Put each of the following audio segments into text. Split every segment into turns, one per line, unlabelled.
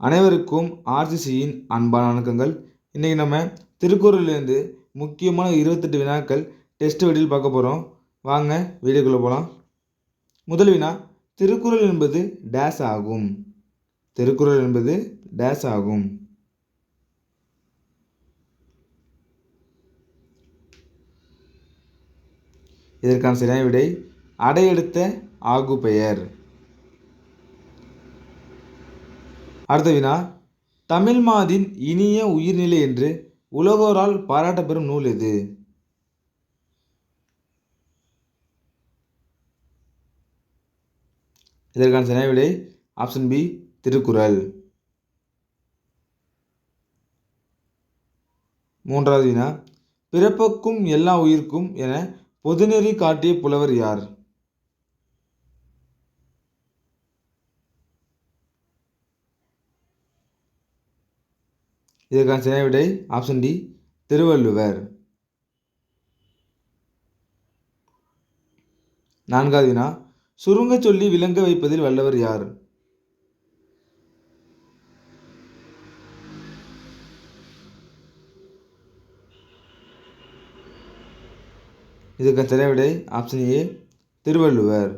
அனைவருக்கும் ஆர்சிசியின் அன்பான வணக்கங்கள். இன்றைக்கி நம்ம திருக்குறளிலேருந்து முக்கியமான 28 வினாக்கள் டெஸ்ட் வீடியோவில் பார்க்க போகிறோம். வாங்க வீடியோக்குள்ளே போகலாம். முதல் வினா, திருக்குறள் என்பது டேஸ் ஆகும். திருக்குறள் என்பது டேஸ் ஆகும். இதற்கான சரியான விடை அடையெடுத்த ஆகு பெயர். அடுத்த வினா, தமிழ் மாதின் இனிய உயிர்நிலை என்று உலகோரால் பாராட்டப்பெறும் நூல் எது? இதற்கான சரியான விடை ஆப்ஷன் பி, திருக்குறள். மூன்றாவது வினா, பிறப்புக்கும் எல்லா உயிர்க்கும் என பொதுநெறி காட்டிய புலவர் யார்? இதற்கான சரியான விடை ஆப்ஷன் டி, திருவள்ளுவர். நான்காவது வினா, சுருங்க சொல்லி விளங்க வைப்பதில் வல்லவர் யார்? இதற்கான சரியான விடை ஆப்ஷன் ஏ, திருவள்ளுவர்.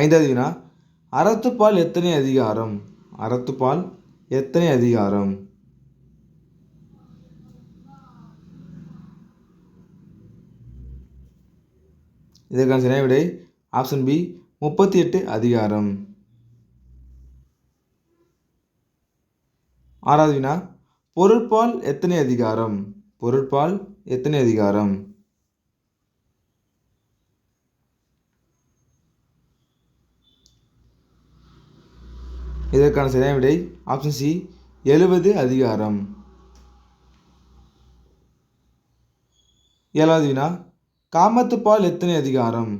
ஐந்தாவது வினா, அறத்துப்பால் எத்தனை அதிகாரம்? அறத்துப்பால் எத்தனை அதிகாரம்? இதற்கான சரியான விடை ஆப்ஷன் பி, 38 அதிகாரம். ஆறாவது வினா, பொருட்பால் எத்தனை அதிகாரம்? பொருட்பால் எத்தனை அதிகாரம்? இதற்கான சரியான விடை ஆப்ஷன் சி, 70 அதிகாரம். ஏழாவது வினா, காமத்துப்பால் எத்தனை அதிகாரம்?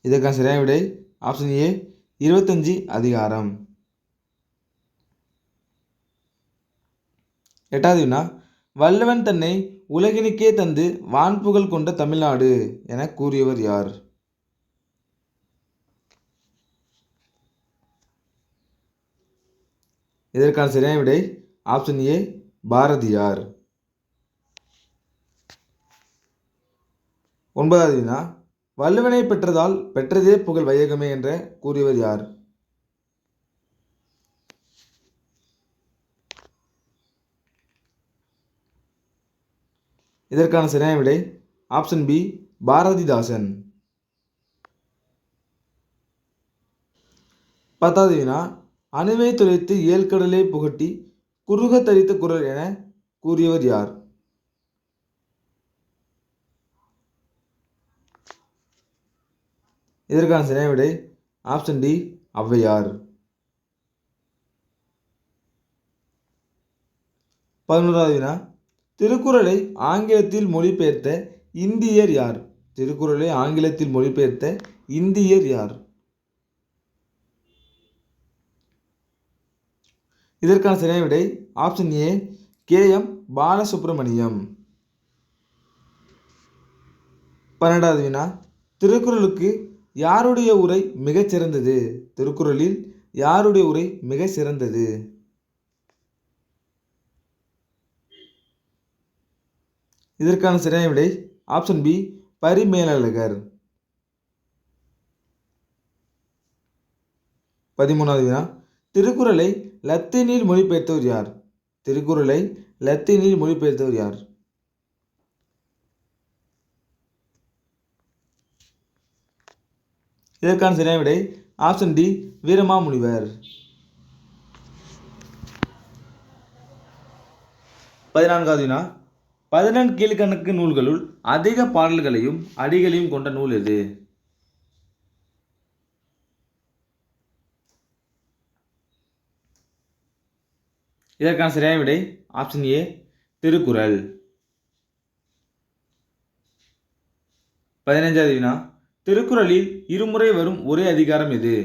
இதற்கான சரியான விடை ஆப்ஷன் ஏ, 25 அதிகாரம். எட்டாவது வினா, வள்ளுவன் தன்னை உலகினுக்கே தந்து வான்புகழ் கொண்ட தமிழ்நாடு என கூறியவர் யார்? இதற்கான சரியான விடை ஆப்ஷன் ஏ, பாரதியார். ஒன்பதாவது வினா, வள்ளுவனை பெற்றதால் பெற்றதே புகழ் வையகமே என்ற கூறியவர் யார்? இதற்கான சரியான விடை ஆப்ஷன் பி, பாரதிதாசன். பத்தாவது வினா, அணுவை தொலைத்து ஏழ்கடலை புகட்டி குறுக தரித்த குரல் என கூறியவர் யார்? இதற்கான சரியான விடை ஆப்ஷன் டி, ஔவையார். 11வது வினா, திருக்குறளை ஆங்கிலத்தில் மொழிபெயர்த்த இந்தியர் யார்? திருக்குறளை ஆங்கிலத்தில் மொழிபெயர்த்த இந்தியர் யார்? இதற்கான சரியான விடை ஆப்ஷன் ஏ, கே.எம். பாலசுப்ரமணியம். 12வது வினா, திருக்குறளுக்கு யாருடைய உரை மிகச் சிறந்தது? திருக்குறளில் யாருடைய உரை மிக சிறந்தது? இதற்கான சரியான விடை ஆப்ஷன் பி, பரிமேலழகர். 13வது வினா, திருக்குறளை லத்தீனில் மொழிபெயர்த்தவர் யார்? திருக்குறளை லத்தீனில் மொழிபெயர்த்தவர் யார்? இதற்கான சரியான விடை ஆப்ஷன் டி, வீரமாமுனிவர். 14வது வினா, 14 கீழ்கணக்கு நூல்களுள் அதிக பாடல்களையும் அடிகளையும் கொண்ட நூல் எது? இதற்கான சரியான விடை ஆப்ஷன் ஏ, திருக்குறள். 15வது வினா, திருக்குறளில் இருமுறை வரும் ஒரே அதிகாரம் எது?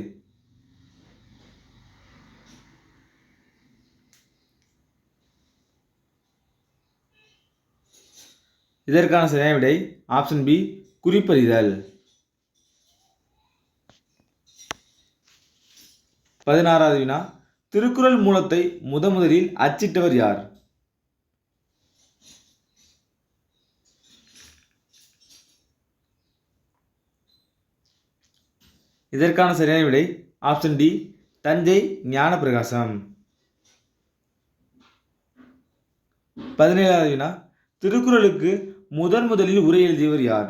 இதற்கான சரியான விடை ஆப்ஷன் பி குறிப்பறிதல். 16வது வினா திருக்குறள் மூலத்தை முதலில் அச்சிட்டவர் யார்? இதற்கான சரியான விடை ஆப்ஷன் டி தஞ்சை ஞானப்பிரகாசம். 17வது வினா திருக்குறளுக்கு முதலில் உரை எழுதியவர் யார்?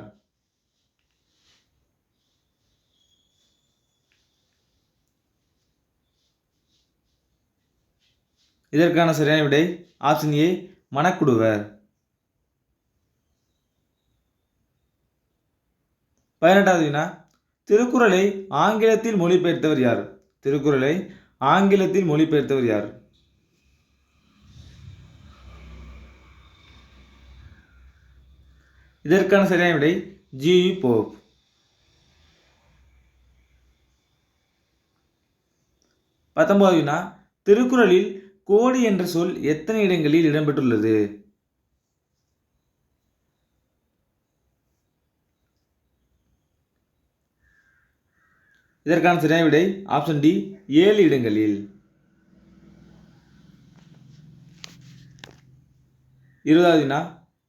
இதற்கான சரியான விடை ஆப்ஷன் ஏ மணக்குடுவர். 18வது வினா திருக்குறளை ஆங்கிலத்தில் மொழிபெயர்த்தவர் யார்? திருக்குறளை ஆங்கிலத்தில் மொழிபெயர்த்தவர் யார்? இதற்கான சரியான விடை ஜி.யு. போப். 19வது வினா திருக்குறளில் கோடி என்ற சொல் எத்தனை இடங்களில் இடம்பெற்றுள்ளது? இதற்கான சரியான விடை ஆப்ஷன் டி 7 இடங்களில். 20வது வினா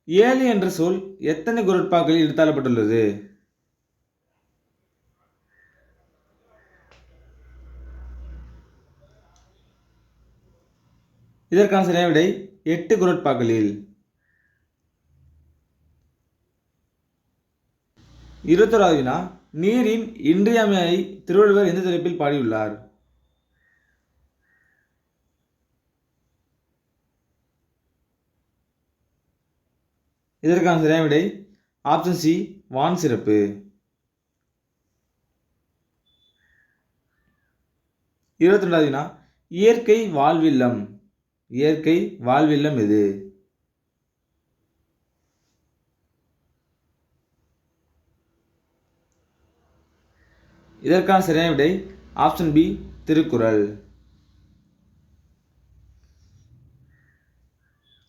7 என்ற சொல் எத்தனை குறட்பாக்களில் எடுத்தாளப்பட்டுள்ளது? இதற்கான சரியான விடை 8 குறட்பாக்களில். 21வது வினா நீரின் இன்றியமையை திருவள்ளுவர் எந்த தலைப்பில் பாடியுள்ளார்? இதற்கான சரியான விடை ஆப்ஷன் சி வான் சிறப்பு. 22வது வினா இயற்கை வாழ்வில்லம் எது? இதற்கான சரியான விடை ஆப்ஷன் பி திருக்குறள்.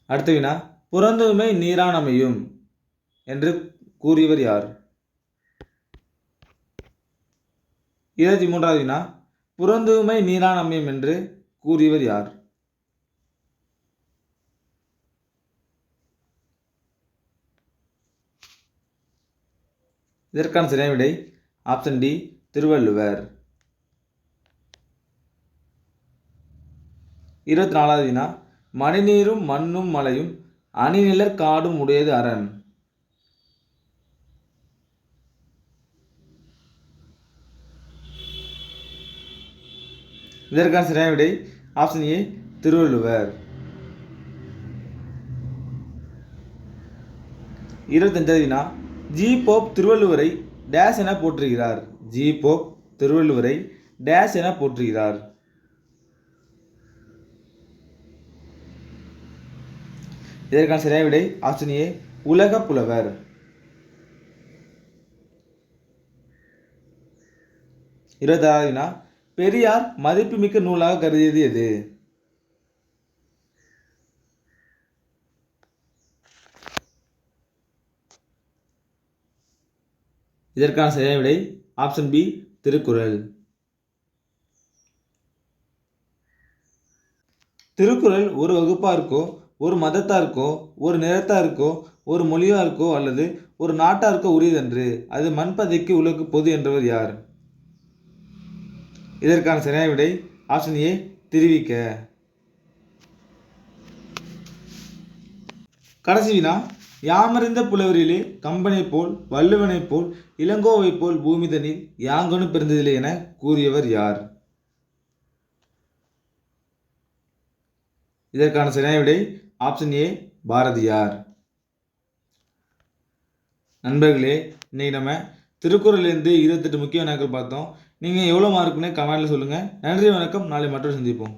அடுத்த வினா புறந்தூய்மை நீரான் அமையும் என்று கூறியவர் யார்? 23வது வினா புறந்தூய்மை நீரான் அமையும் என்று கூறியவர் யார்? இதற்கான சரியான விடை ஆப்ஷன் டி திருவள்ளுவர். 24வது வினா மணிநீரும் மண்ணும் மலையும் அணிநிலர் காடும் உடையது அரண். இதற்கான சரியான விடை ஆப்ஷன் ஏ திருவள்ளுவர். 25வது வினா ஜி போப் திருவள்ளுவரை டேஸ் என போற்றுகிறார். ஜி போப் திருவள்ளுவரை டேஸ் என போற்றுகிறார். இதற்கான சரியான விடை ஆப்ஷன் ஏ உலக புலவர். 26வது வினா பெரியார் மதிப்புமிக்க நூலாக கருதியது எது? இதற்கான சரியான விடை ஆப்ஷன் பி திருக்குறள். திருக்குறள் ஒரு வகுப்பாருக்கோ ஒரு மதத்தாருக்கோ ஒரு நிறத்தாருக்கோ ஒரு மொழியாருக்கோ அல்லது ஒரு நாட்டாருக்கோ உரியதன்று, அது மண்பதைக்கு உலகு பொது என்றவர் யார்? இதற்கான சரியான விடை ஆப்ஷன் ஏ திருவிக்க. கடைசி வினா யாமறிந்த புலவரிலே கம்பனை போல் வள்ளுவனை போல் இளங்கோவை போல் பூமிதனில் யாங்கனு பிறந்ததில்லை என கூறியவர் யார்? இதற்கான சரியான விடை ஆப்ஷன் ஏ பாரதியார். நண்பர்களே, இன்னைக்கு நம்ம திருக்குறளிலிருந்து 28 முக்கிய வினாக்கள் பார்த்தோம். நீங்கள் எவ்வளோ மார்க்குன்னு கமெண்ட்டில் சொல்லுங்கள். நன்றி, வணக்கம். நாளை மற்றொரு சந்திப்போம்.